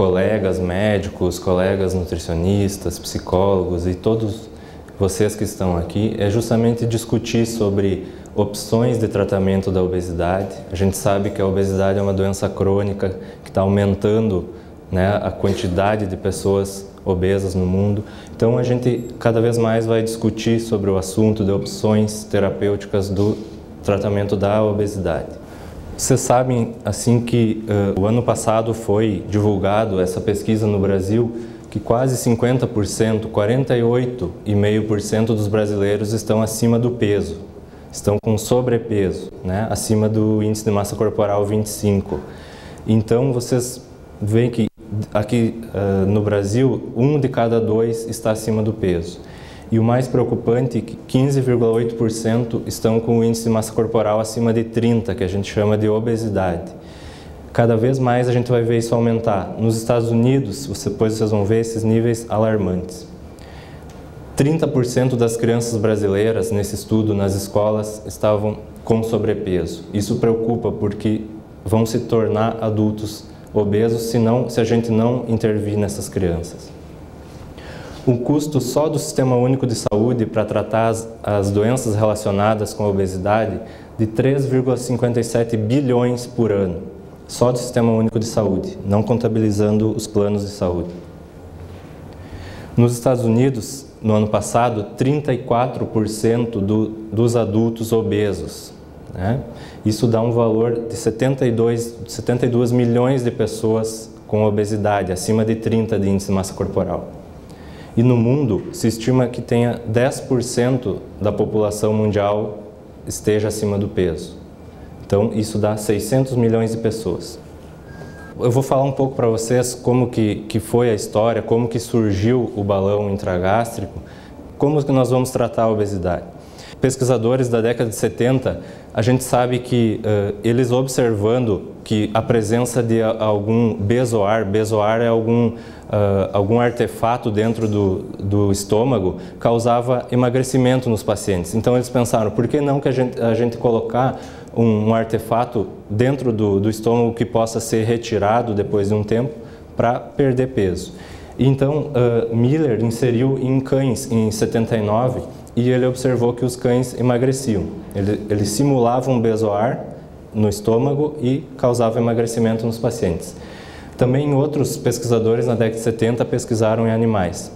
colegas médicos, colegas nutricionistas, psicólogos e todos vocês que estão aqui é justamente discutir sobre opções de tratamento da obesidade. A gente sabe que a obesidade é uma doença crônica que está aumentando, né, a quantidade de pessoas obesas no mundo. Então a gente cada vez mais vai discutir sobre o assunto de opções terapêuticas do tratamento da obesidade. Vocês sabem assim que o ano passado foi divulgado essa pesquisa no Brasil que quase 50%, 48,5% dos brasileiros estão acima do peso, estão com sobrepeso, né, acima do índice de massa corporal 25. Então vocês veem que aqui no Brasil, 1 de cada 2 está acima do peso. E o mais preocupante é que 15,8% estão com o índice de massa corporal acima de 30, que a gente chama de obesidade. Cada vez mais a gente vai ver isso aumentar. Nos Estados Unidos, depois vocês vão ver esses níveis alarmantes. 30% das crianças brasileiras, nesse estudo, nas escolas, estavam com sobrepeso. Isso preocupa porque vão se tornar adultos obesos se a gente não intervir nessas crianças. O custo só do Sistema Único de Saúde para tratar as doenças relacionadas com a obesidade de 3,57 bilhões por ano, só do Sistema Único de Saúde, não contabilizando os planos de saúde. Nos Estados Unidos, no ano passado, 34% dos adultos obesos, né? Isso dá um valor de 72 milhões de pessoas com obesidade, acima de 30 de índice de massa corporal. E no mundo, se estima que tenha 10% da população mundial esteja acima do peso. Então, isso dá 600 milhões de pessoas. Eu vou falar um pouco para vocês como que foi a história, como que surgiu o balão intragástrico, como que nós vamos tratar a obesidade. Pesquisadores da década de 70, a gente sabe que eles observando que a presença de algum bezoar é algum artefato dentro do estômago, causava emagrecimento nos pacientes. Então eles pensaram, por que não que a gente colocar um artefato dentro do estômago que possa ser retirado depois de um tempo para perder peso. Então Miller inseriu em cães em 79 e ele observou que os cães emagreciam. Ele simulava um bezoar no estômago e causava emagrecimento nos pacientes. Também outros pesquisadores na década de 70 pesquisaram em animais.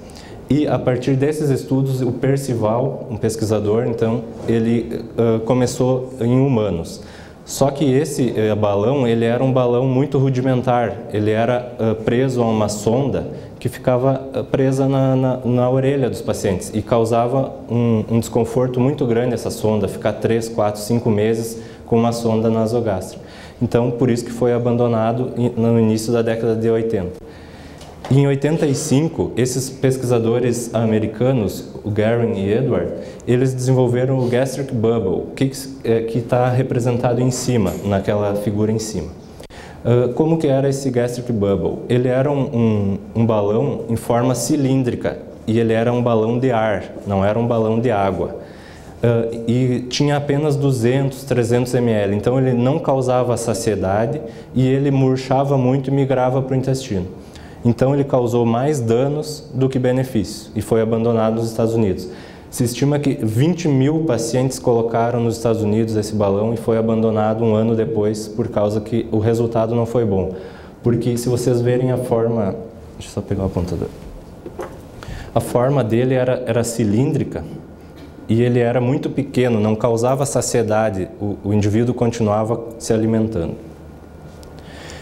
E a partir desses estudos, o Percival, um pesquisador, então, ele começou em humanos. Só que esse balão, ele era um balão muito rudimentar. Ele era preso a uma sonda que ficava presa na orelha dos pacientes e causava um desconforto muito grande essa sonda, ficar 3, 4, 5 meses com uma sonda nasogástrica. Então, por isso que foi abandonado no início da década de 80. Em 85, esses pesquisadores americanos, o Guerin e Edward, eles desenvolveram o gastric bubble, que está representado em cima, naquela figura em cima. Como que era esse gastric bubble? Ele era um balão em forma cilíndrica e ele era um balão de ar, não era um balão de água. E tinha apenas 200, 300 ml, então ele não causava saciedade e ele murchava muito e migrava para o intestino. Então ele causou mais danos do que benefícios e foi abandonado nos Estados Unidos. Se estima que 20 mil pacientes colocaram nos Estados Unidos esse balão e foi abandonado um ano depois por causa que o resultado não foi bom. Porque se vocês verem a forma... Deixa eu só pegar o apontador. A forma dele era cilíndrica e ele era muito pequeno, não causava saciedade, o indivíduo continuava se alimentando.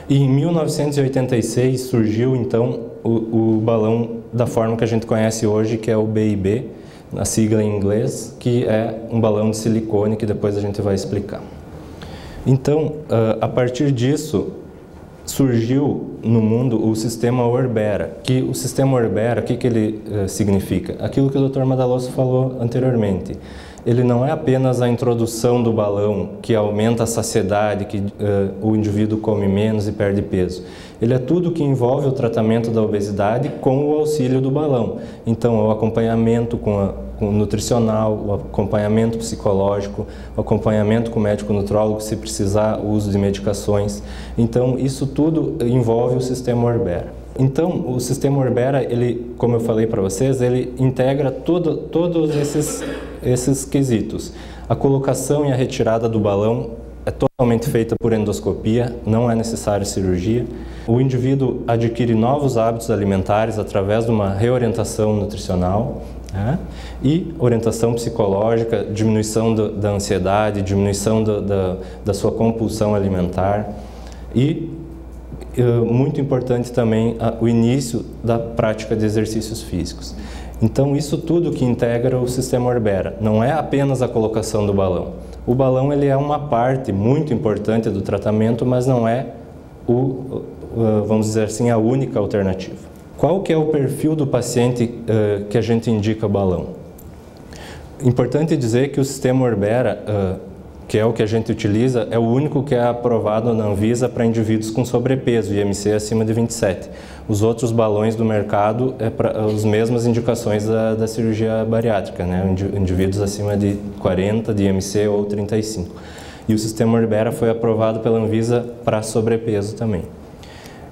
E em 1986 surgiu então o balão da forma que a gente conhece hoje, que é o BIB, na sigla em inglês, que é um balão de silicone que depois a gente vai explicar. Então, a partir disso, surgiu no mundo o sistema Orbera. Que o sistema Orbera, o que ele significa? Aquilo que o Dr. Madaloso falou anteriormente. Ele não é apenas a introdução do balão que aumenta a saciedade, que o indivíduo come menos e perde peso. Ele é tudo que envolve o tratamento da obesidade com o auxílio do balão. Então, o acompanhamento com o nutricional, o acompanhamento psicológico, o acompanhamento com o médico nutrólogo, se precisar, o uso de medicações. Então, isso tudo envolve o sistema Orbera. Então, o sistema Orbera, ele, como eu falei para vocês, ele integra todos esses quesitos. A colocação e a retirada do balão é totalmente feita por endoscopia, não é necessário cirurgia. O indivíduo adquire novos hábitos alimentares através de uma reorientação nutricional, né? E orientação psicológica, diminuição da ansiedade, diminuição da sua compulsão alimentar e, muito importante também, o início da prática de exercícios físicos. Então, isso tudo que integra o sistema Orbera, não é apenas a colocação do balão. O balão ele é uma parte muito importante do tratamento, mas não é, vamos dizer assim, a única alternativa. Qual que é o perfil do paciente que a gente indica o balão? Importante dizer que o sistema Orbera, que é o que a gente utiliza, é o único que é aprovado na Anvisa para indivíduos com sobrepeso, IMC acima de 27. Os outros balões do mercado é para as mesmas indicações da cirurgia bariátrica, né? Indivíduos acima de 40 de IMC ou 35. E o sistema Orbera foi aprovado pela Anvisa para sobrepeso também.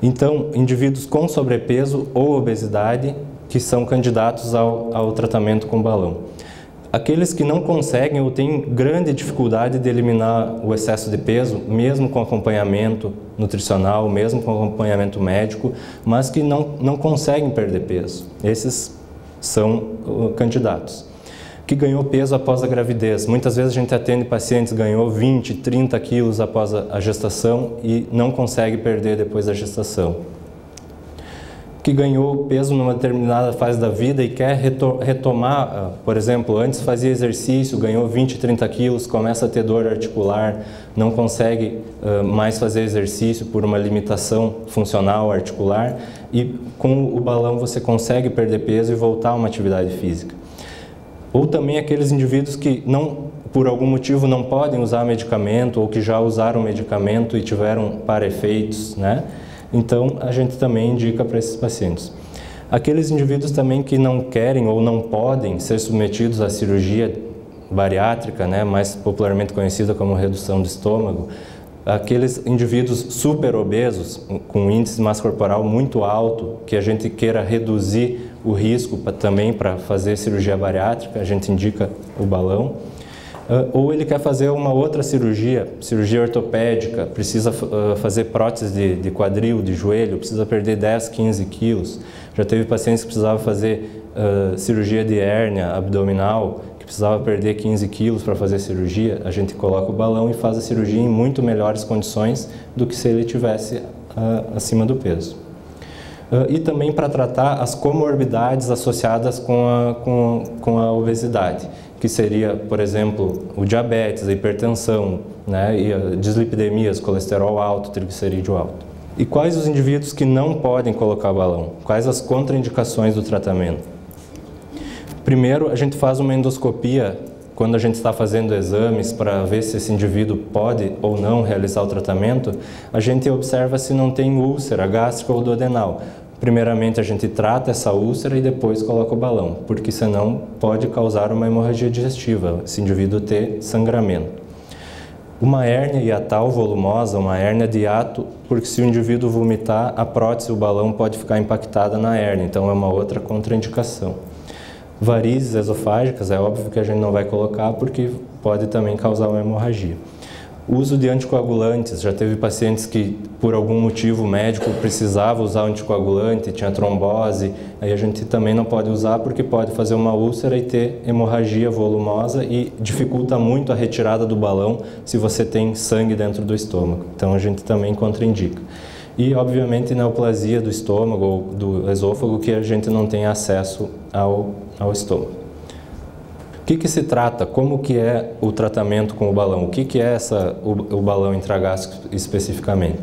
Então, indivíduos com sobrepeso ou obesidade que são candidatos ao tratamento com balão. Aqueles que não conseguem ou têm grande dificuldade de eliminar o excesso de peso, mesmo com acompanhamento nutricional, mesmo com acompanhamento médico, mas que não conseguem perder peso. Esses são candidatos. Que ganhou peso após a gravidez. Muitas vezes a gente atende pacientes que ganhou 20, 30 quilos após a gestação e não consegue perder depois da gestação. Que ganhou peso numa determinada fase da vida e quer retomar, por exemplo, antes fazia exercício, ganhou 20, 30 quilos, começa a ter dor articular, não consegue mais fazer exercício por uma limitação funcional articular e com o balão você consegue perder peso e voltar a uma atividade física. Ou também aqueles indivíduos que por algum motivo não podem usar medicamento ou que já usaram medicamento e tiveram para-efeitos, né? Então, a gente também indica para esses pacientes. Aqueles indivíduos também que não querem ou não podem ser submetidos à cirurgia bariátrica, né, mais popularmente conhecida como redução do estômago, aqueles indivíduos super obesos, com índice de massa corporal muito alto, que a gente queira reduzir o risco também para fazer cirurgia bariátrica, a gente indica o balão. Ou ele quer fazer uma outra cirurgia ortopédica, precisa fazer prótese de quadril, de joelho, precisa perder 10, 15 quilos. Já teve pacientes que precisavam fazer cirurgia de hérnia abdominal, que precisava perder 15 quilos para fazer cirurgia. A gente coloca o balão e faz a cirurgia em muito melhores condições do que se ele tivesse acima do peso. E também para tratar as comorbidades associadas com a obesidade, que seria, por exemplo, o diabetes, a hipertensão, né, e a dislipidemias, colesterol alto, triglicerídeo alto. E quais os indivíduos que não podem colocar balão? Quais as contraindicações do tratamento? Primeiro, a gente faz uma endoscopia quando a gente está fazendo exames para ver se esse indivíduo pode ou não realizar o tratamento. A gente observa se não tem úlcera gástrica ou duodenal. Primeiramente, a gente trata essa úlcera e depois coloca o balão, porque senão pode causar uma hemorragia digestiva, esse indivíduo ter sangramento. Uma hérnia hiatal volumosa, uma hérnia de hiato, porque se o indivíduo vomitar, a prótese, o balão pode ficar impactada na hérnia, então é uma outra contraindicação. Varizes esofágicas, é óbvio que a gente não vai colocar porque pode também causar uma hemorragia. Uso de anticoagulantes, já teve pacientes que por algum motivo médico precisava usar anticoagulante, tinha trombose, aí a gente também não pode usar porque pode fazer uma úlcera e ter hemorragia volumosa e dificulta muito a retirada do balão se você tem sangue dentro do estômago, então a gente também contraindica. E obviamente neoplasia do estômago ou do esôfago que a gente não tem acesso ao estômago. O que se trata? Como que é o tratamento com o balão? O que é o balão intragástrico especificamente?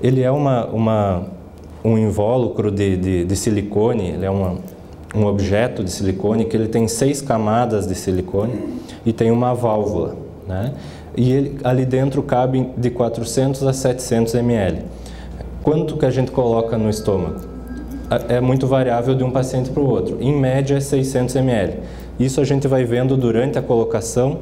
Ele é um invólucro de silicone, ele é um objeto de silicone que ele tem 6 camadas de silicone e tem uma válvula, né? E ali dentro cabe de 400 a 700 ml. Quanto que a gente coloca no estômago? É muito variável de um paciente para o outro. Em média é 600 ml. Isso a gente vai vendo durante a colocação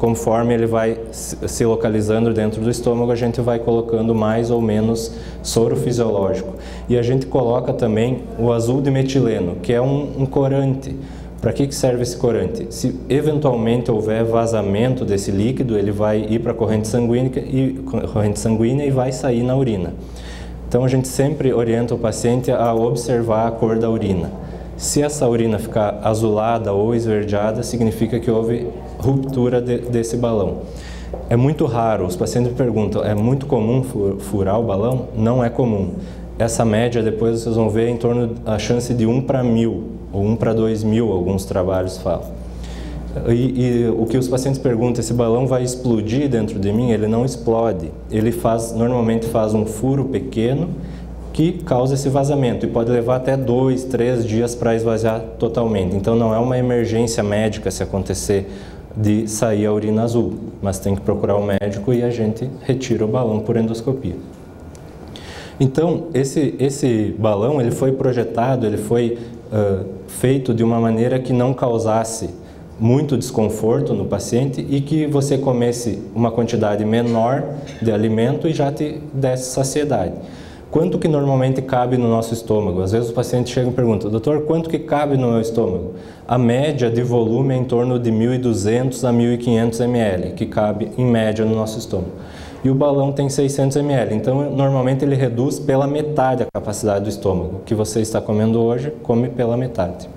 conforme ele vai se localizando dentro do estômago, a gente vai colocando mais ou menos soro fisiológico. E a gente coloca também o azul de metileno, que é um corante. Para que serve esse corante? Se eventualmente houver vazamento desse líquido, ele vai ir para a corrente sanguínea e vai sair na urina. Então a gente sempre orienta o paciente a observar a cor da urina. Se essa urina ficar azulada ou esverdeada, significa que houve ruptura desse balão. É muito raro, os pacientes me perguntam, é muito comum furar o balão? Não é comum. Essa média, depois vocês vão ver, em torno da chance de 1 para 1000, ou 1 para 2000, alguns trabalhos falam. E o que os pacientes perguntam, esse balão vai explodir dentro de mim? Ele não explode. Ele normalmente faz um furo pequeno que causa esse vazamento e pode levar até 2, 3 dias para esvaziar totalmente. Então não é uma emergência médica se acontecer de sair a urina azul, mas tem que procurar o médico e a gente retira o balão por endoscopia. Então esse balão ele foi projetado, ele foi feito de uma maneira que não causasse muito desconforto no paciente e que você comesse uma quantidade menor de alimento e já te desse saciedade. Quanto que normalmente cabe no nosso estômago? Às vezes o paciente chega e pergunta, doutor, quanto que cabe no meu estômago? A média de volume é em torno de 1.200 a 1.500 ml, que cabe em média no nosso estômago. E o balão tem 600 ml, então normalmente ele reduz pela metade a capacidade do estômago. O que você está comendo hoje, come pela metade.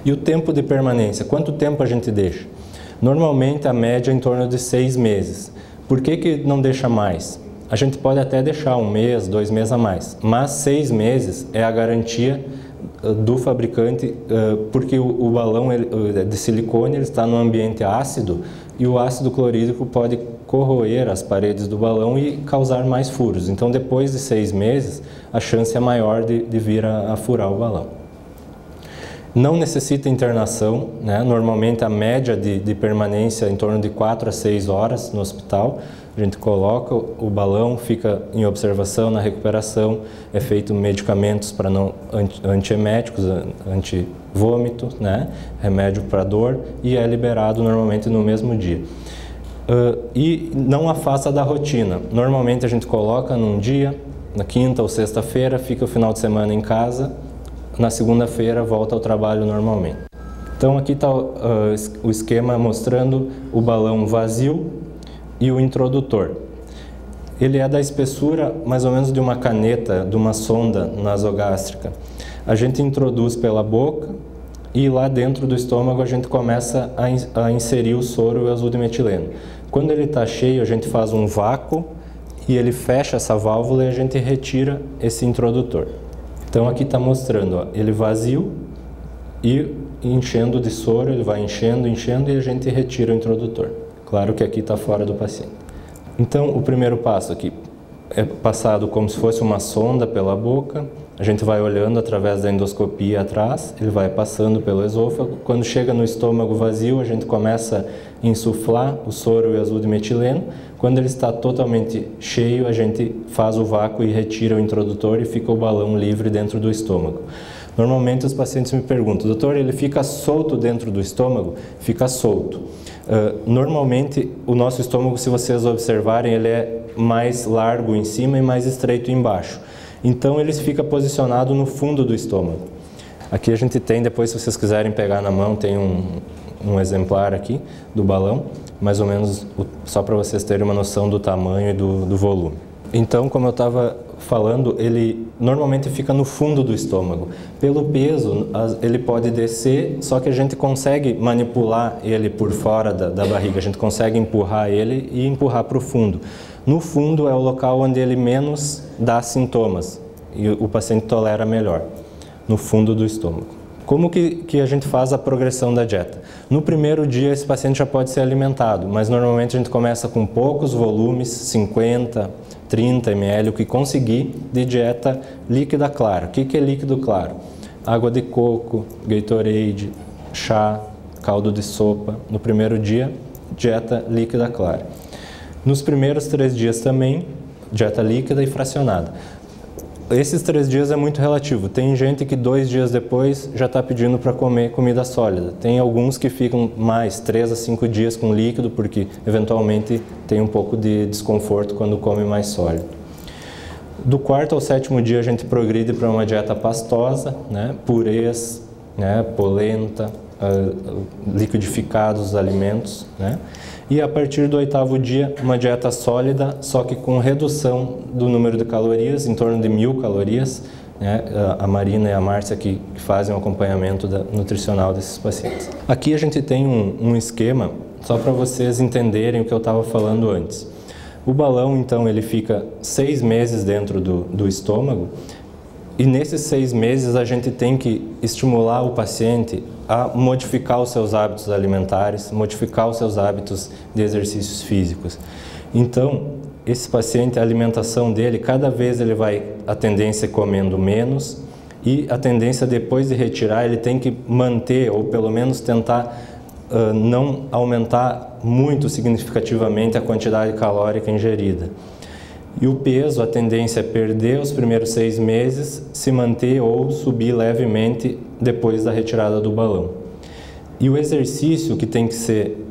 E o tempo de permanência, quanto tempo a gente deixa? Normalmente a média é em torno de 6 meses. Por que não deixa mais? A gente pode até deixar 1 mês, 2 meses a mais, mas 6 meses é a garantia do fabricante, porque o balão de silicone ele está num ambiente ácido e o ácido clorídrico pode corroer as paredes do balão e causar mais furos. Então, depois de 6 meses, a chance é maior de vir a furar o balão. Não necessita internação, né? Normalmente a média de permanência é em torno de 4 a 6 horas no hospital. A gente coloca o balão, fica em observação na recuperação, é feito medicamentos para antieméticos, antivômito, né? Remédio para dor e é liberado normalmente no mesmo dia. E não afasta da rotina. Normalmente a gente coloca num dia, na quinta ou sexta-feira, fica o final de semana em casa, na segunda-feira volta ao trabalho normalmente. Então aqui está o esquema mostrando o balão vazio e o introdutor. Ele é da espessura mais ou menos de uma caneta, de uma sonda nasogástrica. A gente introduz pela boca e lá dentro do estômago a gente começa a inserir o soro e o azul de metileno. Quando ele está cheio, a gente faz um vácuo e ele fecha essa válvula e a gente retira esse introdutor. Então aqui está mostrando, ó, ele vazio e enchendo de soro, ele vai enchendo e a gente retira o introdutor. Claro que aqui está fora do paciente. Então o primeiro passo aqui é passado como se fosse uma sonda pela boca, a gente vai olhando através da endoscopia atrás, ele vai passando pelo esôfago. Quando chega no estômago vazio, a gente começa a insuflar o soro e o azul de metileno. Quando ele está totalmente cheio, a gente faz o vácuo e retira o introdutor e fica o balão livre dentro do estômago. Normalmente os pacientes me perguntam, doutor, ele fica solto dentro do estômago? Fica solto. Normalmente o nosso estômago, se vocês observarem, ele é mais largo em cima e mais estreito embaixo. Então ele fica posicionado no fundo do estômago. Aqui a gente tem, depois se vocês quiserem pegar na mão, tem um exemplar aqui do balão, mais ou menos só para vocês terem uma noção do tamanho e do volume. Então, como eu estava falando, ele normalmente fica no fundo do estômago. Pelo peso, ele pode descer, só que a gente consegue manipular ele por fora da barriga, a gente consegue empurrar ele e empurrar para o fundo. No fundo é o local onde ele menos dá sintomas e o paciente tolera melhor, no fundo do estômago. Como que a gente faz a progressão da dieta? No primeiro dia esse paciente já pode ser alimentado, mas normalmente a gente começa com poucos volumes, 50, 30 ml, o que conseguir de dieta líquida clara. O que é líquido claro? Água de coco, Gatorade, chá, caldo de sopa. No primeiro dia, dieta líquida clara. Nos primeiros 3 dias também, dieta líquida e fracionada. Esses 3 dias é muito relativo. Tem gente que 2 dias depois já está pedindo para comer comida sólida. Tem alguns que ficam mais 3 a 5 dias com líquido, porque eventualmente tem um pouco de desconforto quando come mais sólido. Do 4º ao 7º dia a gente progride para uma dieta pastosa, né? Purês, né? Polenta, liquidificados os alimentos, né? E a partir do 8º dia, uma dieta sólida, só que com redução do número de calorias, em torno de 1000 calorias, né? A Marina e a Márcia que fazem o acompanhamento nutricional desses pacientes. Aqui a gente tem um esquema, só para vocês entenderem o que eu estava falando antes. O balão, então, ele fica 6 meses dentro do estômago, e nesses 6 meses a gente tem que estimular o paciente a modificar os seus hábitos alimentares, modificar os seus hábitos de exercícios físicos. Então, esse paciente, a alimentação dele, cada vez ele vai, a tendência é comendo menos, e a tendência depois de retirar, ele tem que manter, ou pelo menos tentar não aumentar muito significativamente a quantidade calórica ingerida. E o peso, a tendência é perder os primeiros 6 meses, se manter ou subir levemente depois da retirada do balão. E o exercício que tem que ser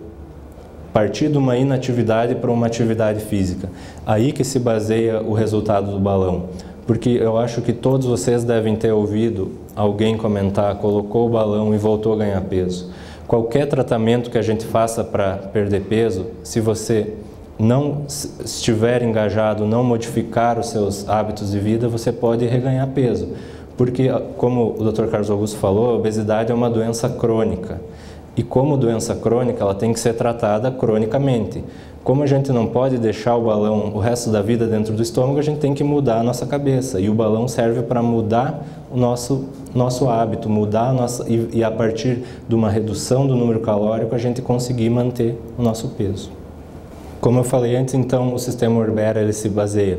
partir de uma inatividade para uma atividade física. Aí que se baseia o resultado do balão. Porque eu acho que todos vocês devem ter ouvido alguém comentar, colocou o balão e voltou a ganhar peso. Qualquer tratamento que a gente faça para perder peso, se você não estiver engajado, não modificar os seus hábitos de vida, você pode reganhar peso. Porque, como o Dr. Carlos Augusto falou, a obesidade é uma doença crônica. E como doença crônica, ela tem que ser tratada cronicamente. Como a gente não pode deixar o balão o resto da vida dentro do estômago, a gente tem que mudar a nossa cabeça. E o balão serve para mudar o nosso hábito, e a partir de uma redução do número calórico, a gente conseguir manter o nosso peso. Como eu falei antes, então, o sistema Orbera ele se baseia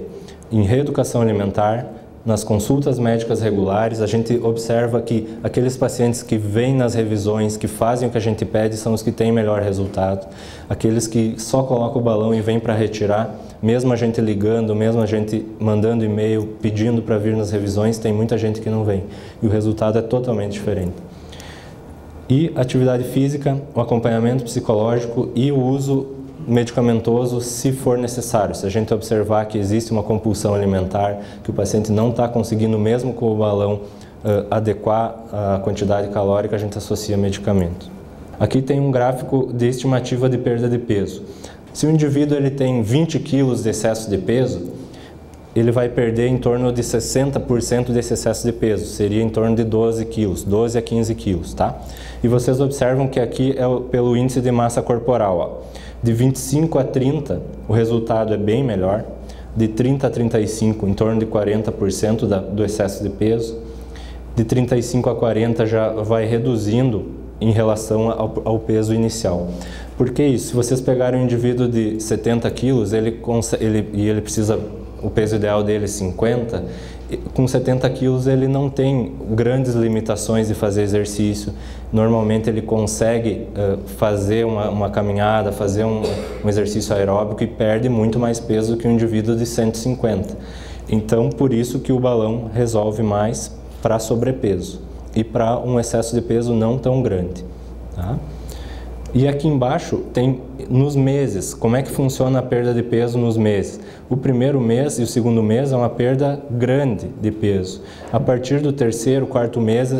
em reeducação alimentar, nas consultas médicas regulares. A gente observa que aqueles pacientes que vêm nas revisões, que fazem o que a gente pede, são os que têm melhor resultado. Aqueles que só colocam o balão e vêm para retirar, mesmo a gente ligando, mesmo a gente mandando e-mail, pedindo para vir nas revisões, tem muita gente que não vem. E o resultado é totalmente diferente. E atividade física, o acompanhamento psicológico e o uso medicamentoso se for necessário. Se a gente observar que existe uma compulsão alimentar, que o paciente não está conseguindo, mesmo com o balão, adequar a quantidade calórica, a gente associa medicamento. Aqui tem um gráfico de estimativa de perda de peso. Se o indivíduo ele tem 20 quilos de excesso de peso, ele vai perder em torno de 60% desse excesso de peso, seria em torno de 12 quilos, 12 a 15 quilos, tá? E vocês observam que aqui é pelo índice de massa corporal, ó. De 25 a 30, o resultado é bem melhor. De 30 a 35, em torno de 40% do excesso de peso. De 35 a 40 já vai reduzindo em relação ao peso inicial. Por que isso? Se vocês pegarem um indivíduo de 70 quilos, ele precisa, o peso ideal dele é 50, com 70 quilos ele não tem grandes limitações de fazer exercício. Normalmente ele consegue fazer uma caminhada, fazer um exercício aeróbico e perde muito mais peso do que um indivíduo de 150. Então, por isso que o balão resolve mais para sobrepeso e para um excesso de peso não tão grande, tá? E aqui embaixo tem nos meses, como é que funciona a perda de peso nos meses. O primeiro mês e o segundo mês é uma perda grande de peso. A partir do terceiro, quarto mês,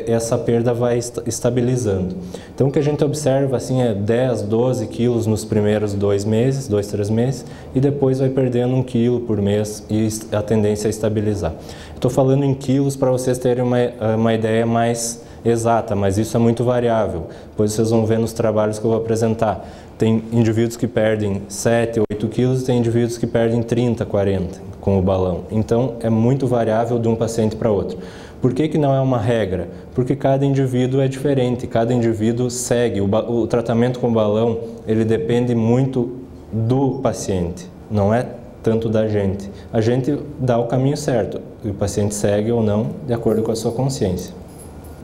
essa perda vai estabilizando. Então o que a gente observa assim é 10, 12 quilos nos primeiros 2 meses, 2, 3 meses, e depois vai perdendo 1 quilo por mês e a tendência é estabilizar. Estou falando em quilos para vocês terem uma ideia mais exata, mas isso é muito variável, pois vocês vão ver nos trabalhos que eu vou apresentar. Tem indivíduos que perdem 7, 8 quilos e tem indivíduos que perdem 30, 40 com o balão. Então é muito variável de um paciente para outro. Por que não é uma regra? Porque cada indivíduo é diferente, cada indivíduo segue. O tratamento com o balão, ele depende muito do paciente, não é tanto da gente. A gente dá o caminho certo, e o paciente segue ou não, de acordo com a sua consciência.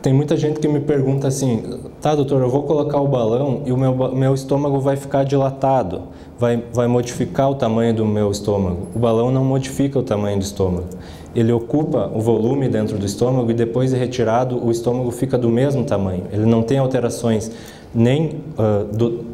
Tem muita gente que me pergunta assim, tá doutor, eu vou colocar o balão e o meu estômago vai ficar dilatado, vai modificar o tamanho do meu estômago. O balão não modifica o tamanho do estômago, ele ocupa o volume dentro do estômago e depois de retirado, o estômago fica do mesmo tamanho. Ele não tem alterações nem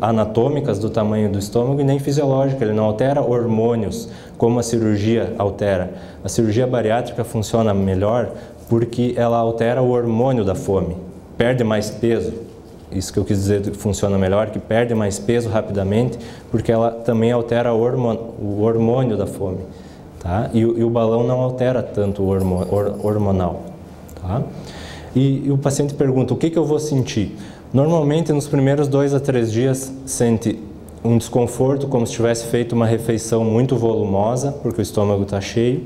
anatômicas do tamanho do estômago e nem fisiológicas. Ele não altera hormônios, como a cirurgia altera. A cirurgia bariátrica funciona melhor porque ela altera o hormônio da fome, perde mais peso. Isso que eu quis dizer que funciona melhor, que perde mais peso rapidamente, porque ela também altera o hormônio da fome. Tá? E o balão não altera tanto o hormonal. Tá? E o paciente pergunta, o que eu vou sentir? Normalmente, nos primeiros 2 a 3 dias, sente um desconforto, como se tivesse feito uma refeição muito volumosa, porque o estômago está cheio.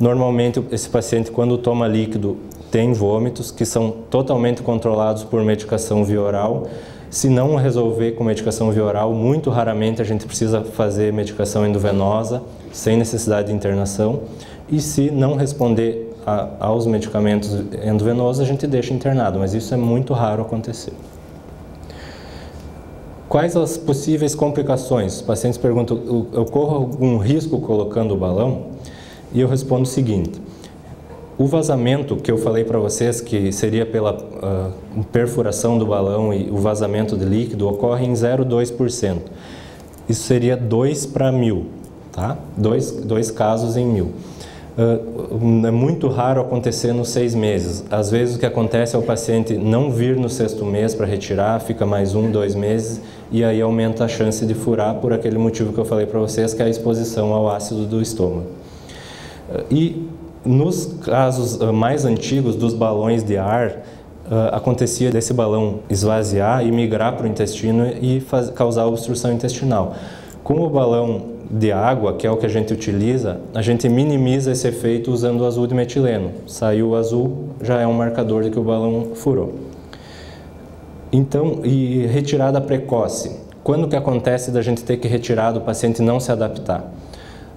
Normalmente, esse paciente, quando toma líquido, tem vômitos, que são totalmente controlados por medicação via oral. Se não resolver com medicação via oral, muito raramente a gente precisa fazer medicação endovenosa, sem necessidade de internação. E se não responder aos medicamentos endovenosos, a gente deixa internado, mas isso é muito raro acontecer. Quais as possíveis complicações? Os pacientes perguntam, eu corro algum risco colocando o balão? E eu respondo o seguinte, o vazamento que eu falei para vocês, que seria pela perfuração do balão e o vazamento de líquido, ocorre em 0,2%. Isso seria 2 para 1000, tá? 2 casos em 1000. É muito raro acontecer nos 6 meses. Às vezes o que acontece é o paciente não vir no 6º mês para retirar, fica mais 1, 2 meses e aí aumenta a chance de furar por aquele motivo que eu falei para vocês, que é a exposição ao ácido do estômago. E nos casos mais antigos dos balões de ar, acontecia desse balão esvaziar e migrar para o intestino e causar obstrução intestinal. Com o balão de água, que é o que a gente utiliza, a gente minimiza esse efeito usando o azul de metileno. Saiu o azul, já é um marcador de que o balão furou. Então, e retirada precoce. Quando que acontece da gente ter que retirar do paciente não se adaptar?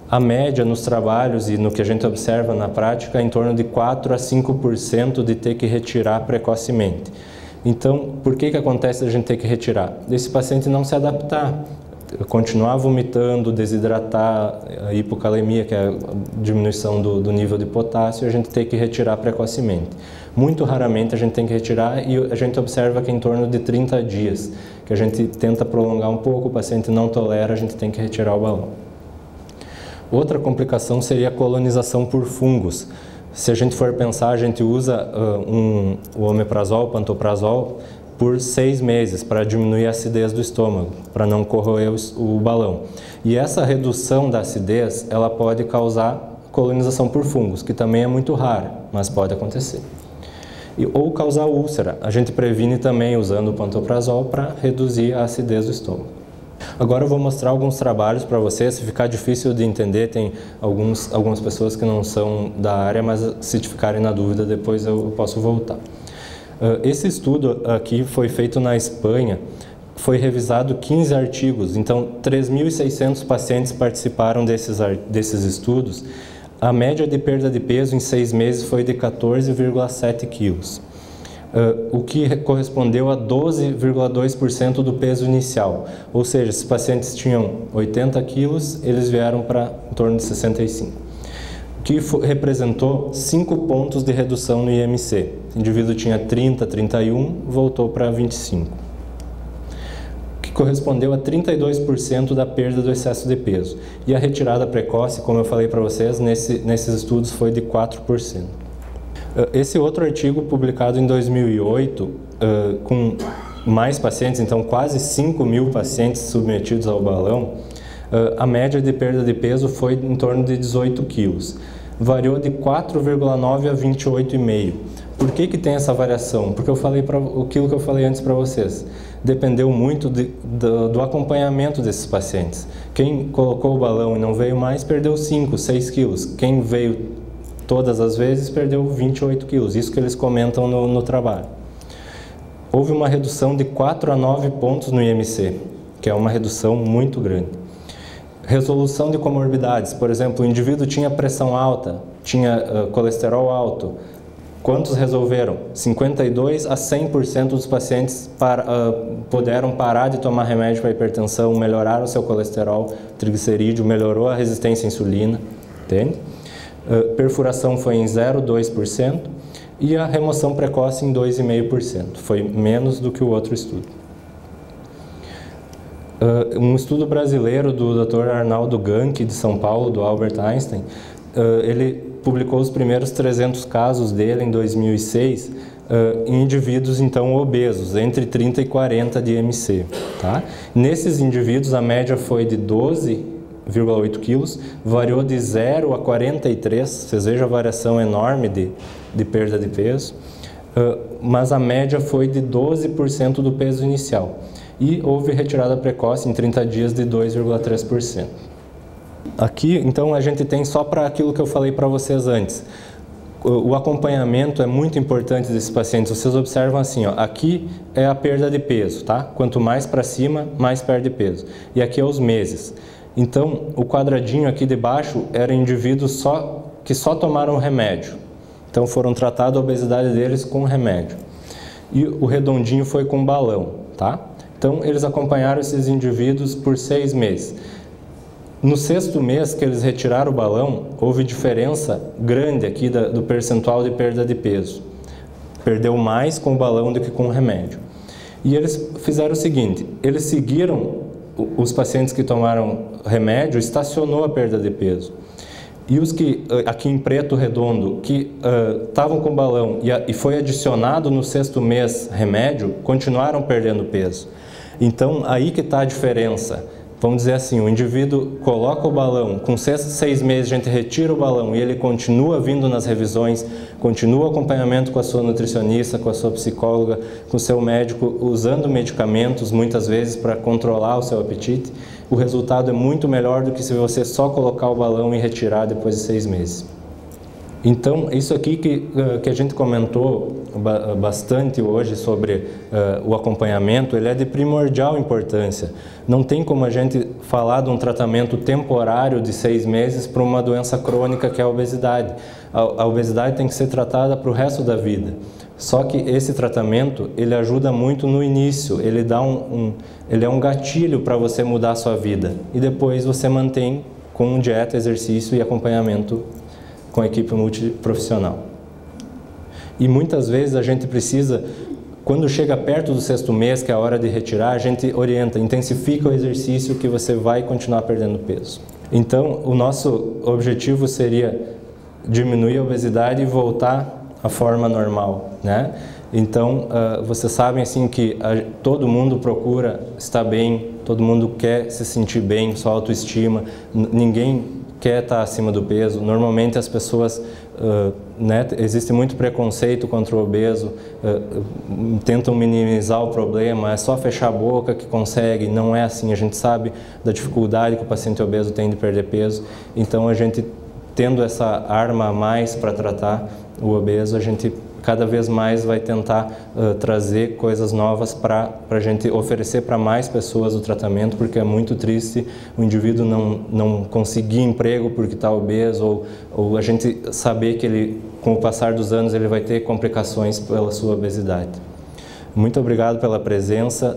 A média nos trabalhos e no que a gente observa na prática é em torno de 4 a 5% de ter que retirar precocemente. Então, por que acontece da gente ter que retirar? Esse paciente não se adaptar, continuar vomitando, desidratar, a hipocalemia, que é a diminuição do nível de potássio, a gente tem que retirar precocemente. Muito raramente a gente tem que retirar e a gente observa que em torno de 30 dias, que a gente tenta prolongar um pouco, o paciente não tolera, a gente tem que retirar o balão. Outra complicação seria a colonização por fungos. Se a gente for pensar, a gente usa o omeprazol, pantoprazol, por 6 meses para diminuir a acidez do estômago, para não corroer o balão. E essa redução da acidez, ela pode causar colonização por fungos, que também é muito rara, mas pode acontecer. Ou causar úlcera. A gente previne também usando o pantoprazol para reduzir a acidez do estômago. Agora eu vou mostrar alguns trabalhos para vocês. Se ficar difícil de entender, tem algumas pessoas que não são da área, mas se ficarem na dúvida, depois eu posso voltar. Esse estudo aqui foi feito na Espanha, foi revisado 15 artigos, então 3.600 pacientes participaram desses estudos. A média de perda de peso em 6 meses foi de 14,7 quilos. O que correspondeu a 12,2% do peso inicial. Ou seja, se pacientes tinham 80 quilos, eles vieram para em torno de 65. O que representou 5 pontos de redução no IMC. O indivíduo tinha 30, 31, voltou para 25. O que correspondeu a 32% da perda do excesso de peso. E a retirada precoce, como eu falei para vocês, nesses estudos foi de 4%. Esse outro artigo, publicado em 2008, com mais pacientes, então quase 5.000 pacientes submetidos ao balão, a média de perda de peso foi em torno de 18 quilos. Variou de 4,9 a 28,5. Por que tem essa variação? Porque eu falei aquilo que eu falei antes para vocês. Dependeu muito do acompanhamento desses pacientes. Quem colocou o balão e não veio mais, perdeu 5, 6 quilos. Quem veio todas as vezes, perdeu 28 quilos, isso que eles comentam no trabalho. Houve uma redução de 4 a 9 pontos no IMC, que é uma redução muito grande. Resolução de comorbidades, por exemplo, o indivíduo tinha pressão alta, tinha colesterol alto. Quantos resolveram? 52 a 100% dos pacientes puderam parar de tomar remédio para hipertensão, melhoraram o seu colesterol, triglicerídeo, melhorou a resistência à insulina, entende? perfuração foi em 0,2% e a remoção precoce em 2,5%. Foi menos do que o outro estudo. Um estudo brasileiro do Dr. Arnaldo Gank, de São Paulo, do Albert Einstein, ele publicou os primeiros 300 casos dele em 2006 em indivíduos então obesos, entre 30 e 40 de IMC. Tá? Nesses indivíduos a média foi de 12,8 quilos, variou de 0 a 43, vocês vejam a variação enorme de perda de peso, mas a média foi de 12% do peso inicial. E houve retirada precoce em 30 dias de 2,3%. Aqui, então, a gente tem só para aquilo que eu falei para vocês antes. O acompanhamento é muito importante desses pacientes. Vocês observam assim, ó, aqui é a perda de peso, tá? Quanto mais para cima, mais perde peso. E aqui é os meses. Então, o quadradinho aqui de baixo era indivíduos que só tomaram remédio. Então, foram tratados a obesidade deles com remédio. E o redondinho foi com balão, tá? Então, eles acompanharam esses indivíduos por 6 meses. No 6º mês que eles retiraram o balão, houve diferença grande aqui do percentual de perda de peso. Perdeu mais com o balão do que com o remédio. E eles fizeram o seguinte, eles seguiram os pacientes que tomaram remédio, estacionou a perda de peso. E os que, aqui em preto redondo, que estavam com balão e foi adicionado no 6º mês remédio, continuaram perdendo peso. Então, aí que está a diferença. Vamos dizer assim, o indivíduo coloca o balão, com 6 meses a gente retira o balão e ele continua vindo nas revisões, continua o acompanhamento com a sua nutricionista, com a sua psicóloga, com o seu médico, usando medicamentos muitas vezes para controlar o seu apetite. O resultado é muito melhor do que se você só colocar o balão e retirar depois de 6 meses. Então, isso aqui que a gente comentou bastante hoje sobre o acompanhamento, ele é de primordial importância. Não tem como a gente falar de um tratamento temporário de 6 meses para uma doença crônica que é a obesidade. A obesidade tem que ser tratada para o resto da vida. Só que esse tratamento, ele ajuda muito no início, ele é um gatilho para você mudar a sua vida. E depois você mantém com dieta, exercício e acompanhamento com a equipe multiprofissional. E muitas vezes a gente precisa, quando chega perto do 6º mês, que é a hora de retirar, a gente orienta, intensifica o exercício que você vai continuar perdendo peso. Então, o nosso objetivo seria diminuir a obesidade e voltar à forma normal, né? Então, vocês sabem assim que todo mundo procura estar bem, todo mundo quer se sentir bem, sua autoestima, ninguém quer estar acima do peso. Normalmente as pessoas, existe muito preconceito contra o obeso, tentam minimizar o problema, é só fechar a boca que consegue, não é assim, a gente sabe da dificuldade que o paciente obeso tem de perder peso, então a gente tendo essa arma a mais para tratar o obeso, a gente cada vez mais vai tentar trazer coisas novas para a gente oferecer para mais pessoas o tratamento, porque é muito triste o indivíduo não conseguir emprego porque está obeso, ou a gente saber que ele, com o passar dos anos, ele vai ter complicações pela sua obesidade. Muito obrigado pela presença.